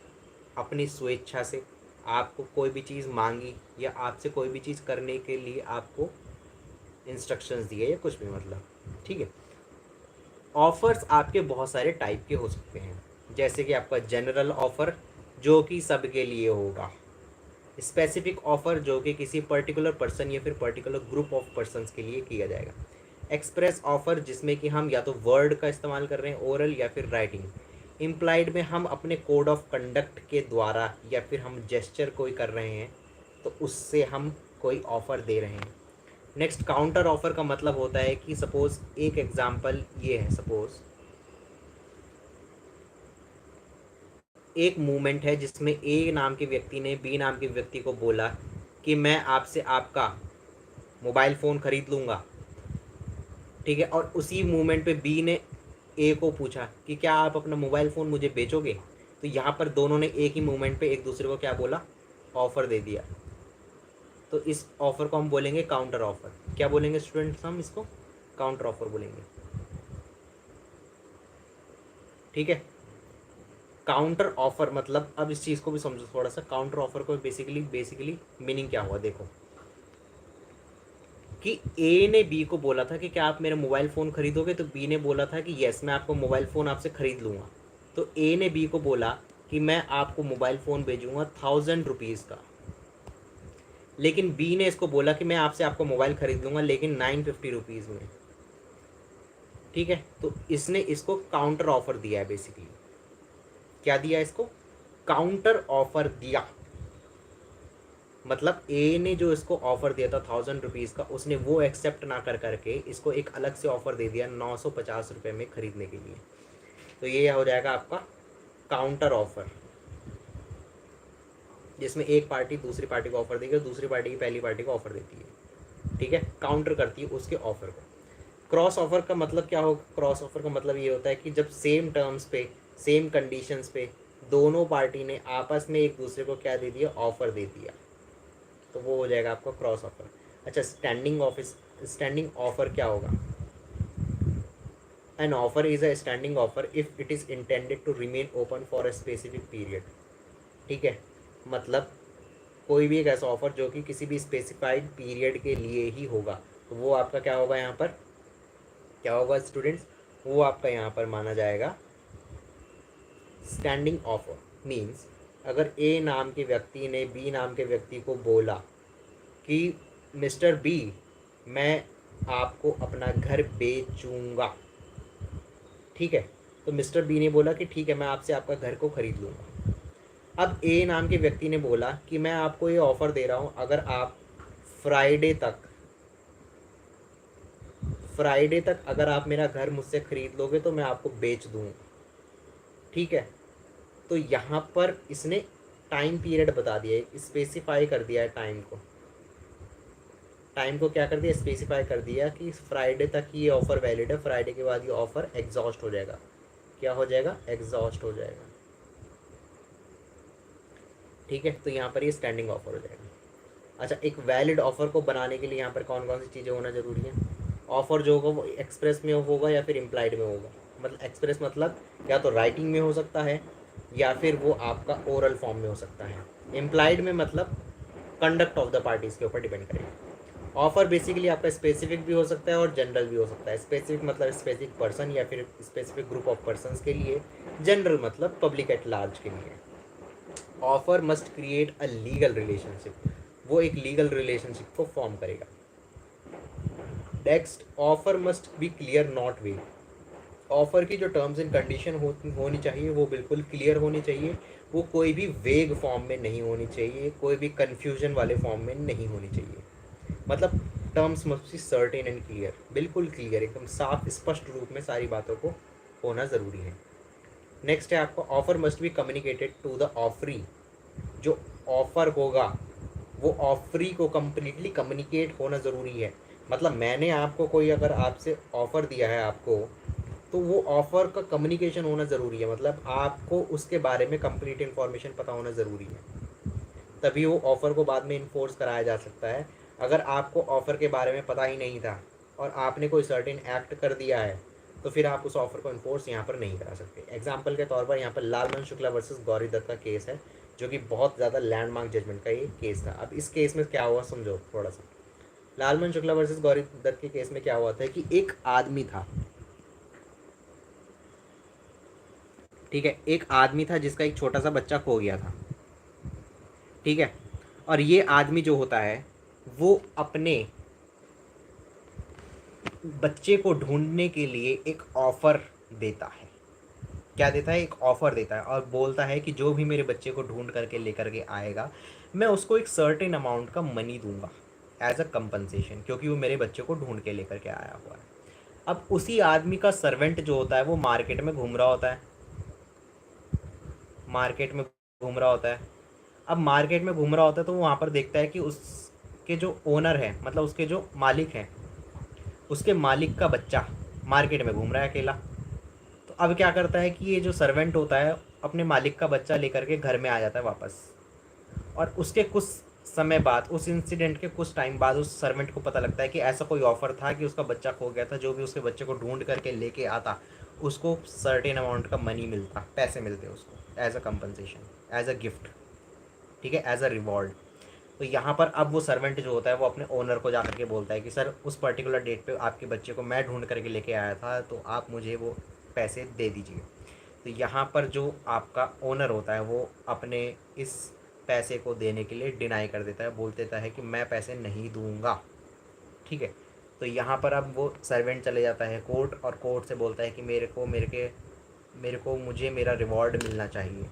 अपनी स्वेच्छा से आपको कोई भी चीज़ मांगी, या आपसे कोई भी चीज़ करने के लिए आपको इंस्ट्रक्शंस दिए, या कुछ भी, मतलब ठीक है। ऑफ़र्स आपके बहुत सारे टाइप के हो सकते हैं, जैसे कि आपका जनरल ऑफ़र जो कि सबके लिए होगा, स्पेसिफिक ऑफ़र जो कि किसी पर्टिकुलर पर्सन या फिर पर्टिकुलर ग्रुप ऑफ पर्सनस के लिए किया जाएगा, एक्सप्रेस ऑफ़र जिसमें कि हम या तो वर्ड का इस्तेमाल कर रहे हैं, ओरल या फिर राइटिंग, इम्प्लाइड में हम अपने कोड ऑफ कंडक्ट के द्वारा या फिर हम जेस्चर कोई कर रहे हैं तो उससे हम कोई ऑफ़र दे रहे हैं। नेक्स्ट काउंटर ऑफ़र का मतलब होता है कि सपोज़ एक एग्जांपल ये है, सपोज़ एक मूवमेंट है जिसमें ए नाम के व्यक्ति ने बी नाम के व्यक्ति को बोला कि मैं आपसे आपका मोबाइल फ़ोन ख़रीद लूँगा, ठीक है, और उसी मूवमेंट पे बी ने ए को पूछा कि क्या आप अपना मोबाइल फ़ोन मुझे बेचोगे। तो यहाँ पर दोनों ने एक ही मूवमेंट पे एक दूसरे को क्या बोला, ऑफ़र दे दिया। तो इस ऑफ़र को हम बोलेंगे काउंटर ऑफ़र। क्या बोलेंगे स्टूडेंट्स? हम इसको काउंटर ऑफ़र बोलेंगे, ठीक है। काउंटर ऑफ़र मतलब, अब इस चीज़ को भी समझो थोड़ा सा, काउंटर ऑफ़र को बेसिकली मीनिंग क्या हुआ देखो, कि ए ने बी को बोला था कि क्या आप मेरा मोबाइल फ़ोन खरीदोगे, तो बी ने बोला था कि यस मैं आपको मोबाइल फ़ोन आपसे ख़रीद लूँगा। तो ए ने बी को बोला कि मैं आपको मोबाइल फ़ोन भेजूँगा 1000 रुपीज़ का, लेकिन बी ने इसको बोला कि मैं आपसे आपको मोबाइल ख़रीद लूँगा लेकिन 950 रुपीज़ में, ठीक है। तो इसने इसको काउंटर ऑफ़र दिया है बेसिकली। क्या दिया इसको? काउंटर ऑफ़र दिया। मतलब ए ने जो इसको ऑफ़र दिया था 1000 रुपीज़ का, उसने वो एक्सेप्ट ना कर करके इसको एक अलग से ऑफ़र दे दिया 950 रुपये में ख़रीदने के लिए। तो ये हो जाएगा आपका काउंटर ऑफ़र, जिसमें एक पार्टी दूसरी पार्टी को ऑफ़र देगी और दूसरी पार्टी की पहली पार्टी को ऑफ़र देती है, ठीक है, काउंटर करती है उसके ऑफ़र को। क्रॉस ऑफ़र का मतलब क्या होगा? क्रॉस ऑफ़र का मतलब ये होता है कि जब सेम टर्म्स पे, सेम कंडीशंस पे दोनों पार्टी ने आपस में एक दूसरे को क्या दे दिया, ऑफ़र दे दिया, तो वो हो जाएगा आपका क्रॉस ऑफ़र। अच्छा, स्टैंडिंग ऑफ़र क्या होगा? An offer is a standing offer if it is intended to remain open for a specific period, ठीक है। मतलब कोई भी एक ऐसा ऑफ़र जो कि किसी भी स्पेसिफाइड पीरियड के लिए ही होगा, तो वो आपका क्या होगा यहाँ पर, क्या होगा स्टूडेंट्स? वो आपका यहाँ पर माना जाएगा स्टैंडिंग ऑफर। मीन्स अगर ए नाम के व्यक्ति ने बी नाम के व्यक्ति को बोला कि मिस्टर बी मैं आपको अपना घर बेचूंगा, ठीक है, तो मिस्टर बी ने बोला कि ठीक है मैं आपसे आपका घर को ख़रीद लूँगा। अब ए नाम के व्यक्ति ने बोला कि मैं आपको ये ऑफ़र दे रहा हूँ, अगर आप फ्राइडे तक फ्राइडे तक अगर आप मेरा घर मुझसे ख़रीद लोगे तो मैं आपको बेच दूँ, ठीक है। तो यहाँ पर इसने टाइम पीरियड बता दिया है, स्पेसिफाई कर दिया है टाइम को क्या कर दिया, स्पेसिफाई कर दिया कि फ्राइडे तक ही ये ऑफ़र वैलिड है, फ्राइडे के बाद ये ऑफ़र एग्जॉस्ट हो जाएगा। क्या हो जाएगा, एग्जॉस्ट हो जाएगा, ठीक है। तो यहाँ पर ये स्टैंडिंग ऑफर हो जाएगा। अच्छा, एक वैलिड ऑफर को बनाने के लिए यहाँ पर कौन कौन सी चीज़ें होना ज़रूरी है। ऑफर जो होगा वो एक्सप्रेस में होगा या फिर इम्प्लाइड में होगा। मतलब एक्सप्रेस मतलब या तो राइटिंग में हो सकता है या फिर वो आपका ओरल फॉर्म में हो सकता है। इम्प्लाइड में मतलब कंडक्ट ऑफ द पार्टीज़ के ऊपर डिपेंड करेगा। ऑफर बेसिकली आपका स्पेसिफिक भी हो सकता है और जनरल भी हो सकता है। स्पेसिफिक मतलब स्पेसिफिक पर्सन या फिर स्पेसिफिक ग्रुप ऑफ पर्सनस के लिए, जनरल मतलब पब्लिक एट लार्ज के लिए। Offer must create a legal relationship, वो एक लीगल रिलेशनशिप को फॉर्म करेगा। Next, offer must B clear not वेग। ऑफर की जो टर्म्स एंड कंडीशन होनी चाहिए वो बिल्कुल क्लियर होनी चाहिए, वो कोई भी वेग फॉर्म में नहीं होनी चाहिए, कोई भी कन्फ्यूजन वाले फॉर्म में नहीं होनी चाहिए। मतलब terms must be certain and clear, बिल्कुल क्लियर, एकदम साफ स्पष्ट रूप में सारी बातों को होना ज़रूरी है। नेक्स्ट है आपको, offer must be communicated to the offeree. जो ऑफ़र होगा वो ऑफरी को कम्प्लीटली कम्युनिकेट होना ज़रूरी है। मतलब मैंने आपको कोई अगर आपसे ऑफ़र दिया है आपको, तो वो ऑफ़र का कम्युनिकेशन होना ज़रूरी है। मतलब आपको उसके बारे में कंप्लीट इन्फॉर्मेशन पता होना ज़रूरी है, तभी वो ऑफ़र को बाद में इन्फोर्स कराया जा सकता है। अगर आपको ऑफ़र के बारे में पता ही नहीं था और आपने कोई सर्टेन एक्ट कर दिया है तो फिर आप उस ऑफ़र को इन्फोर्स यहाँ पर नहीं करा सकते। एग्जाम्पल के तौर पर यहाँ पर लालमन शुक्ला वर्सेस गौरी दत्त का केस है, जो कि बहुत ज़्यादा लैंडमार्क जजमेंट का ये केस था। अब इस केस में क्या हुआ समझो थोड़ा सा। लालमन शुक्ला वर्सेस गौरी दत्त के केस में क्या हुआ था कि एक आदमी था, ठीक है, एक आदमी था जिसका एक छोटा सा बच्चा खो गया था, ठीक है। और ये आदमी जो होता है वो अपने बच्चे को ढूंढने के लिए एक ऑफ़र देता है। क्या देता है, एक ऑफ़र देता है और बोलता है कि जो भी मेरे बच्चे को ढूंढ करके लेकर के आएगा मैं उसको एक सर्टेन अमाउंट का मनी दूंगा एज अ कंपनसेशन, क्योंकि वो मेरे बच्चे को ढूंढ के लेकर के आया हुआ है। अब उसी आदमी का सर्वेंट जो होता है वो मार्केट में घूम रहा होता है, मार्केट में घूम रहा होता है। अब मार्केट में घूम रहा होता है तो वो वहाँ पर देखता है कि उसके जो ओनर है, मतलब उसके जो मालिक हैं, उसके मालिक का बच्चा मार्केट में घूम रहा है अकेला। तो अब क्या करता है कि ये जो सर्वेंट होता है अपने मालिक का बच्चा लेकर के घर में आ जाता है वापस। और उसके कुछ समय बाद, उस इंसिडेंट के कुछ टाइम बाद उस सर्वेंट को पता लगता है कि ऐसा कोई ऑफ़र था कि उसका बच्चा खो गया था, जो भी उसके बच्चे को ढूंढ करके लेके आता उसको सर्टेन अमाउंट का मनी मिलता, पैसे मिलते उसको as a compensation, as a gift, ठीक है, एज अ रिवॉर्ड। तो यहाँ पर अब वो सर्वेंट जो होता है वो अपने ओनर को जा करके बोलता है कि सर उस पर्टिकुलर डेट पे आपके बच्चे को मैं ढूंढ करके लेके आया था, तो आप मुझे वो पैसे दे दीजिए। तो यहाँ पर जो आपका ओनर होता है वो अपने इस पैसे को देने के लिए डिनाई कर देता है, बोल देता है कि मैं पैसे नहीं दूंगा, ठीक है। तो यहाँ पर अब वो सर्वेंट चले जाता है कोर्ट और कोर्ट से बोलता है कि मेरे को मुझे मेरा रिवॉर्ड मिलना चाहिए।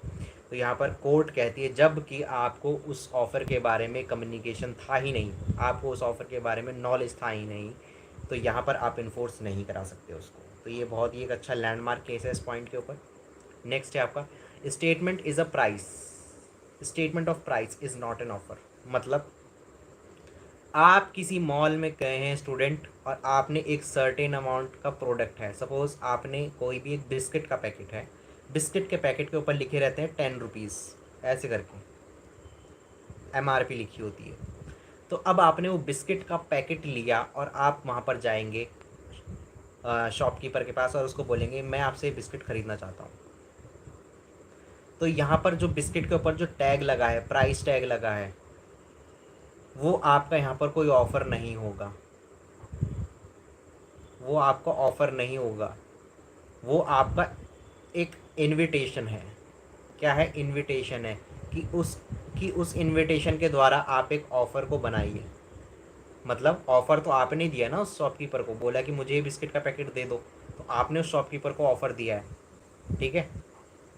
तो यहाँ पर कोर्ट कहती है जब कि आपको उस ऑफ़र के बारे में कम्युनिकेशन था ही नहीं, आपको उस ऑफ़र के बारे में नॉलेज था ही नहीं, तो यहाँ पर आप इन्फोर्स नहीं करा सकते उसको। तो ये बहुत ही एक अच्छा लैंडमार्क केस है इस पॉइंट के ऊपर। नेक्स्ट है आपका, statement is a price, statement of price is not an offer. मतलब आप किसी मॉल में गए हैं स्टूडेंट और आपने एक सर्टेन अमाउंट का प्रोडक्ट है, सपोज़ आपने कोई भी एक बिस्किट का पैकेट है, बिस्किट के पैकेट के ऊपर लिखे रहते हैं 10 रुपीज़ ऐसे करके MRP लिखी होती है। तो अब आपने वो बिस्किट का पैकेट लिया और आप वहाँ पर जाएंगे शॉपकीपर के पास और उसको बोलेंगे मैं आपसे बिस्किट ख़रीदना चाहता हूँ। तो यहाँ पर जो बिस्किट के ऊपर जो टैग लगा है, प्राइस टैग लगा है, वो आपका यहाँ पर कोई ऑफ़र नहीं होगा, वो आपका ऑफ़र नहीं होगा, वो आपका एक इनविटेशन है। क्या है, इनविटेशन है कि उस इनविटेशन के द्वारा आप एक ऑफ़र को बनाइए। मतलब ऑफ़र तो आपने दिया ना, उस शॉपकीपर को बोला कि मुझे बिस्किट का पैकेट दे दो, तो आपने उस शॉपकीपर को ऑफ़र दिया है, ठीक है।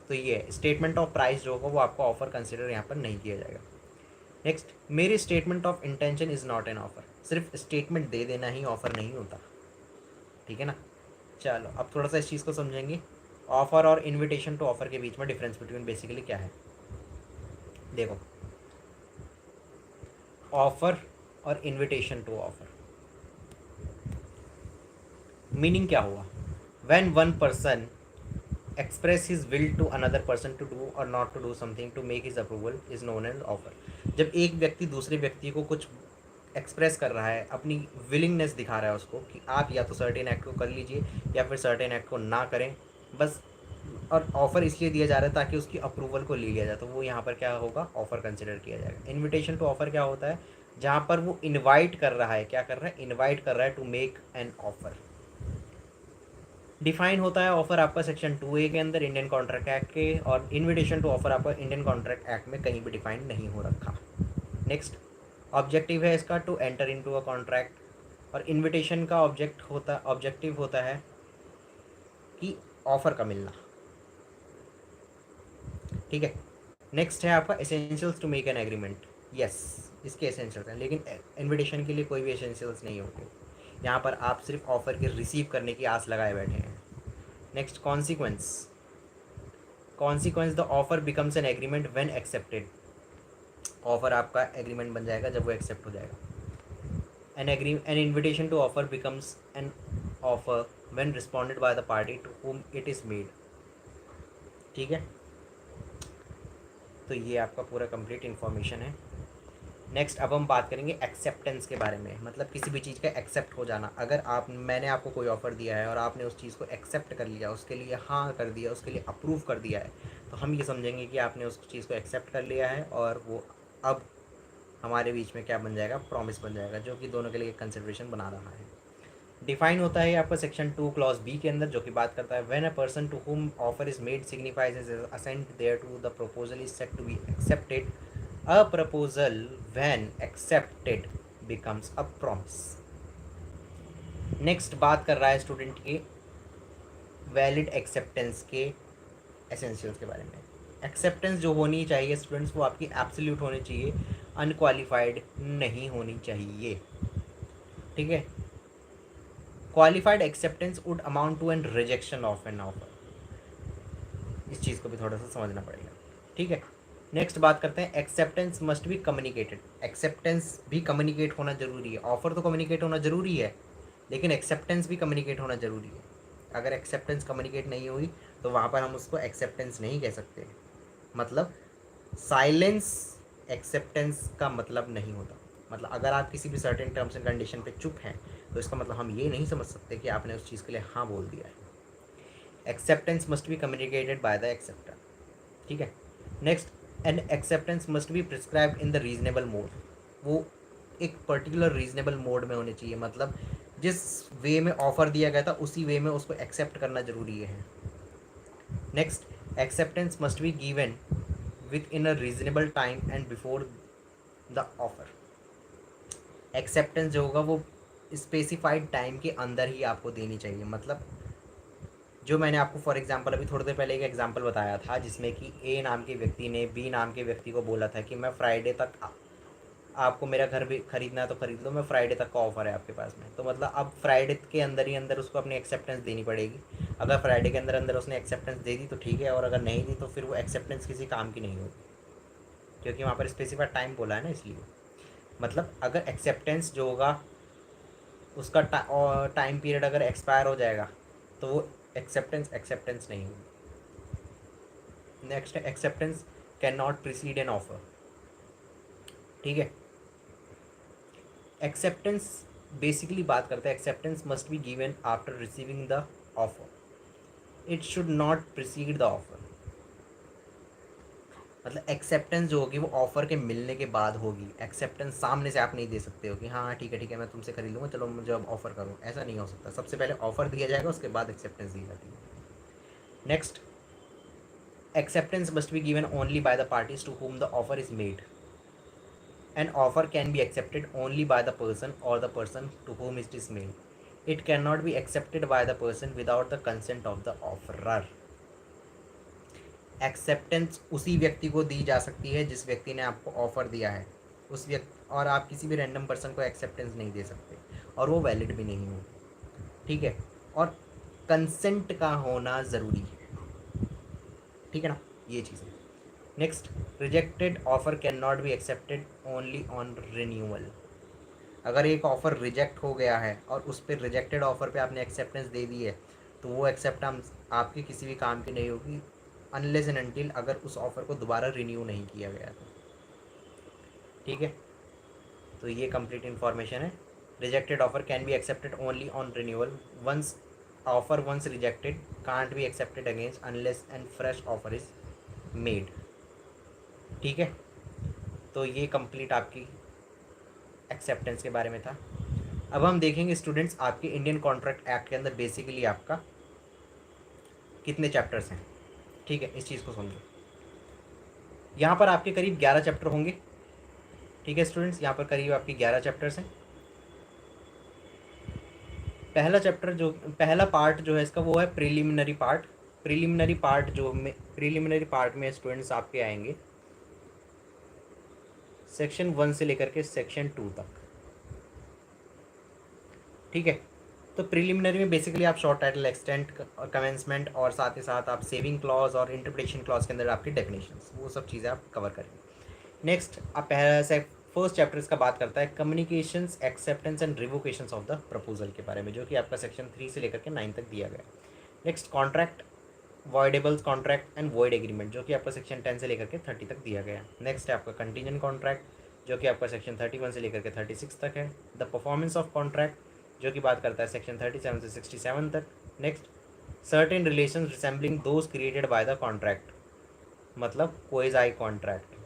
तो ये स्टेटमेंट ऑफ प्राइस जो होगा वो आपका ऑफ़र कंसिडर यहाँ पर नहीं किया जाएगा। नेक्स्ट, मेरी statement of intention is not an offer. सिर्फ स्टेटमेंट दे देना ही ऑफ़र नहीं होता। ठीक है ना। चलो अब थोड़ा सा इस चीज़ को समझेंगे। ऑफ़र और इनविटेशन टू ऑफ़र के बीच में डिफरेंस बिटवीन बेसिकली क्या है। देखो, ऑफ़र और इनविटेशन टू ऑफ़र मीनिंग क्या हुआ। When one person express his will to another person to do or not to do something to make his approval is known as offer। जब एक व्यक्ति दूसरे व्यक्ति को कुछ एक्सप्रेस कर रहा है, अपनी विलिंगनेस दिखा रहा है उसको कि आप या तो सर्टेन एक्ट को कर लीजिए या फिर सर्टेन एक्ट को ना करें, बस। और ऑफर इसलिए दिया जा रहा है ताकि उसकी अप्रूवल को ले लिया जाए, तो वो यहाँ पर क्या होगा, ऑफर कंसिडर किया जाएगा। इन्विटेशन टू ऑफर क्या होता है, जहाँ पर वो इन्वाइट कर रहा है, क्या कर रहा है, इन्वाइट कर रहा है to make an offer. Define होता है ऑफर आपका सेक्शन 2A के अंदर इंडियन कॉन्ट्रैक्ट एक्ट के, और इनविटेशन टू ऑफर आपका इंडियन कॉन्ट्रैक्ट एक्ट में कहीं भी डिफाइन नहीं हो रखा। नेक्स्ट, ऑब्जेक्टिव है इसका to enter into a contract, और इनविटेशन का ऑब्जेक्टिव होता है कि ऑफर का मिलना। ठीक है। नेक्स्ट है आपका essentials to make an agreement. Yes, इसके एसेंशियल्स हैं, लेकिन इनविटेशन के लिए कोई भी एसेंशियल्स नहीं होते। यहाँ पर आप सिर्फ ऑफर के रिसीव करने की आस लगाए बैठे हैं। Next, consequence the offer becomes an agreement when accepted. Offer आपका एग्रीमेंट बन जाएगा जब वो एक्सेप्ट हो जाएगा। An invitation to offer becomes an offer when responded by the party to whom it is made. ठीक है, तो ये आपका पूरा कंप्लीट इन्फॉर्मेशन है। नेक्स्ट, अब हम बात करेंगे एक्सेप्टेंस के बारे में, मतलब किसी भी चीज़ का एक्सेप्ट हो जाना। अगर मैंने आपको कोई ऑफ़र दिया है और आपने उस चीज़ को एक्सेप्ट कर लिया, उसके लिए हाँ कर दिया, उसके लिए अप्रूव कर दिया है, तो हम ये समझेंगे कि आपने उस चीज़ को एक्सेप्ट कर लिया है, और वो अब हमारे बीच में क्या बन जाएगा, प्रॉमिस बन जाएगा, जो कि दोनों के लिए कंसिडरेशन बना रहा है। डिफाइन होता है आपका सेक्शन 2 क्लॉज बी के अंदर, जो कि बात करता है when a person to whom offer is made signifies his assent thereto the proposal is said to be accepted. A proposal when accepted becomes a promise. Next बात कर रहा है स्टूडेंट के वैलिड एक्सेप्टेंस के essentials के बारे में। Acceptance जो होनी चाहिए स्टूडेंट्स, वो आपकी एब्सोल्यूट होनी चाहिए, अनक्वालिफाइड नहीं होनी चाहिए। ठीक है। Qualified acceptance would amount to an rejection of an offer. इस चीज़ को भी थोड़ा सा समझना पड़ेगा। ठीक है। नेक्स्ट बात करते हैं, acceptance must be communicated. Acceptance भी कम्युनिकेट होना जरूरी है। ऑफर तो कम्युनिकेट होना जरूरी है, लेकिन एक्सेप्टेंस भी कम्युनिकेट होना जरूरी है। अगर एक्सेप्टेंस कम्युनिकेट नहीं हुई तो वहाँ पर हम उसको एक्सेप्टेंस नहीं कह सकते। मतलब साइलेंस एक्सेप्टेंस का मतलब नहीं होता। मतलब अगर आप किसी भी सर्टेन टर्म्स एंड कंडीशन पे चुप हैं, तो इसका मतलब हम ये नहीं समझ सकते कि आपने उस चीज़ के लिए हाँ बोल दिया है। Acceptance must be communicated by the acceptor. ठीक है। Next, and acceptance must be prescribed in the reasonable mode. वो एक पर्टिकुलर रीजनेबल मोड में होनी चाहिए, मतलब जिस वे में ऑफर दिया गया था उसी वे में उसको एक्सेप्ट करना जरूरी है। Next, acceptance must be given with in a reasonable time and before the offer. Acceptance जो होगा वो स्पेसिफाइड टाइम के अंदर ही आपको देनी चाहिए। मतलब जो मैंने आपको फॉर एग्जांपल अभी थोड़ी देर पहले एक एग्जांपल बताया था, जिसमें कि ए नाम के व्यक्ति ने बी नाम के व्यक्ति को बोला था कि मैं फ्राइडे तक आपको मेरा घर भी खरीदना है तो खरीद लो, मैं फ्राइडे तक का ऑफर है आपके पास में। तो मतलब अब फ्राइडे के अंदर ही अंदर उसको अपनी एक्सेप्टेंस देनी पड़ेगी। अगर फ्राइडे के अंदर अंदर उसने एक्सेप्टेंस दे दी तो ठीक है, और अगर नहीं दी तो फिर वो एक्सेप्टेंस किसी काम की नहीं होगी, क्योंकि वहाँ पर स्पेसिफाइड टाइम बोला है ना, इसलिए। मतलब अगर एक्सेप्टेंस जो होगा उसका टाइम पीरियड अगर एक्सपायर हो जाएगा तो वो एक्सेप्टेंस नहीं होगी। Next, acceptance can not preceded an offer. ठीक है। एक्सेप्टेंस बेसिकली बात करते हैं, acceptance must be given after receiving the offer, it should not preceded the offer. मतलब एक्सेप्टेंस जो होगी वो ऑफर के मिलने के बाद होगी। एक्सेप्टेंस सामने से आप नहीं दे सकते हो कि हाँ हाँ ठीक है मैं तुमसे खरीद लूँगा, चलो मुझे अब ऑफर करो, ऐसा नहीं हो सकता। सबसे पहले ऑफर दिया जाएगा, उसके बाद एक्सेप्टेंस दी जाती है। Next, acceptance must be given only by the parties to whom the offer is made. An offer can be accepted only by the person or the person to whom it is made. It cannot be accepted by the person without the consent of the offerer. Acceptance उसी व्यक्ति को दी जा सकती है जिस व्यक्ति ने आपको ऑफर दिया है, उस व्यक्ति, और आप किसी भी रैंडम पर्सन को एक्सेप्टेंस नहीं दे सकते, और वो वैलिड भी नहीं होगी। ठीक है। और कंसेंट का होना ज़रूरी है, ठीक है ना, ये चीज़ है। Next, rejected offer can not be accepted only on renewal. अगर एक ऑफ़र रिजेक्ट हो गया है और उस पर रिजेक्टेड ऑफ़र पे आपने एक्सेप्टेंस दे दी है, तो वो एक्सेप्टेंस आपकी किसी भी काम की नहीं होगी अनलेस एंड अनटिल अगर उस ऑफ़र को दोबारा रिन्यू नहीं किया गया तो, ठीक है। तो ये कंप्लीट इन्फॉर्मेशन है। Rejected offer can be accepted only on renewal. Once offer once rejected can't be accepted against unless and fresh offer is made, ठीक है। तो ये कंप्लीट आपकी एक्सेप्टेंस के बारे में था। अब हम देखेंगे स्टूडेंट्स आपके इंडियन कॉन्ट्रैक्ट एक्ट के अंदर बेसिकली आपका कितने चैप्टर्स हैं, ठीक है। इस चीज़ को समझो, यहाँ पर आपके करीब 11 चैप्टर होंगे, ठीक है स्टूडेंट्स। यहाँ पर करीब आपके 11 चैप्टर्स हैं। पहला चैप्टर जो पहला पार्ट जो है इसका वो है प्रिलिमिनरी पार्ट। प्रिलिमिनरी पार्ट में स्टूडेंट्स आपके आएंगे सेक्शन 1 से लेकर के सेक्शन 2 तक, ठीक है। तो प्रिलिमिनरी में बेसिकली आप शॉर्ट टाइटल, एक्सटेंट और कमेंसमेंट और साथ ही साथ आप सेविंग क्लॉज और इंटरप्रिटेशन क्लॉज के अंदर आपकी डेफिनेशंस, वो सब चीज़ें आप कवर करेंगे। नेक्स्ट आप पहला से फर्स्ट चैप्टर इसका बात करता है communications, acceptance and revocations of the proposal के बारे में, जो कि आपका सेक्शन 3 से लेकर के 9 तक दिया गया। Next contract, voidables contract and void agreement, जो कि आपका सेक्शन 10 से लेकर के 30 तक दिया गया। नेक्स्ट है आपका कंटीजेंट कॉन्ट्रैक्ट, जो कि आपका सेक्शन 31 से लेकर के 36 तक है। द परफॉर्मेंस ऑफ कॉन्ट्रैक्ट, जो कि बात करता है सेक्शन 37 से 67 तक। Next, certain relation resembling those created by the contract, मतलब क्वेज़ी कॉन्ट्रैक्ट,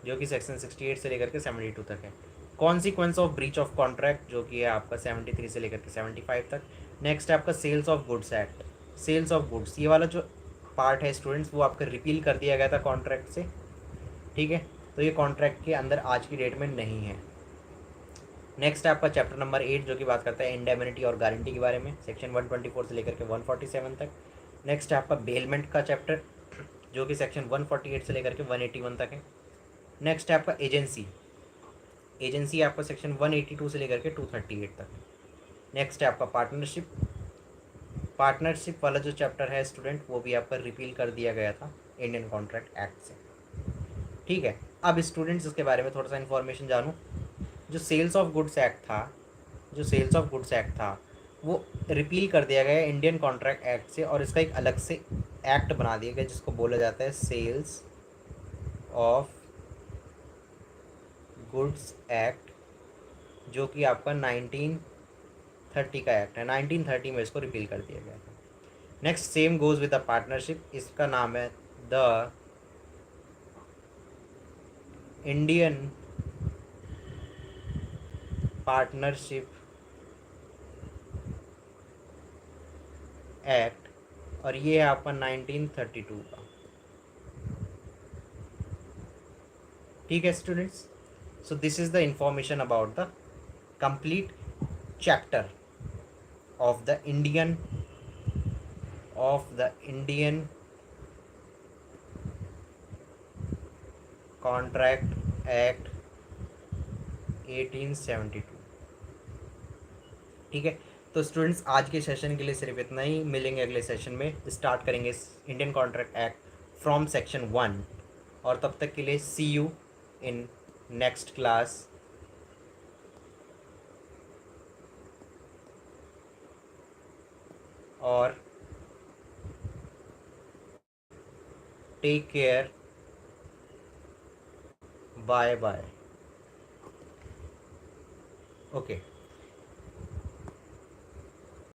जो कि सेक्शन 68 से लेकर के 72 तक है। Consequence of breach of contract, जो कि है आपका 73 से लेकर के 75 तक। नेक्स्ट है आपका sales of goods act. Sales of goods, ये वाला जो पार्ट है स्टूडेंट्स वो आपका रिपील कर दिया गया था कॉन्ट्रैक्ट से, ठीक है। तो ये कॉन्ट्रैक्ट के अंदर आज की डेट में नहीं है। नेक्स्ट है आपका चैप्टर नंबर 8, जो कि बात करता है इंडेमनिटी और गारंटी के बारे में, सेक्शन 124 से लेकर के 147 तक। नेक्स्ट है आपका बेलमेंट का चैप्टर, जो कि सेक्शन 148 से लेकर के 181 तक है। नेक्स्ट है आपका एजेंसी। एजेंसी आपका सेक्शन 182 से लेकर के 238 तक। नेक्स्ट है आपका पार्टनरशिप। पार्टनरशिप वाला जो चैप्टर है स्टूडेंट वो भी आपका रिपील कर दिया गया था इंडियन कॉन्ट्रैक्ट एक्ट से, ठीक है। अब स्टूडेंट्स इसके बारे में थोड़ा सा इन्फॉर्मेशन जानूँ। जो सेल्स ऑफ गुड्स एक्ट था, वो रिपील कर दिया गया इंडियन कॉन्ट्रैक्ट एक्ट से, और इसका एक अलग से एक्ट बना दिया गया जिसको बोला जाता है सेल्स ऑफ गुड्स एक्ट, जो कि आपका 1930 का एक्ट है। 1930 में इसको रिपील कर दिया गया था। Next, same goes with the partnership, इसका नाम है द इंडियन पार्टनरशिप एक्ट, और ये है आपका 1932 का, ठीक है students. So this is the information about the complete chapter of the Indian contract act 1872, ठीक है। तो स्टूडेंट्स आज के सेशन के लिए सिर्फ इतना ही, मिलेंगे अगले सेशन में, स्टार्ट करेंगे Indian contract act from section 1, और तब तक के लिए see you in next class. और take care, bye bye, okay.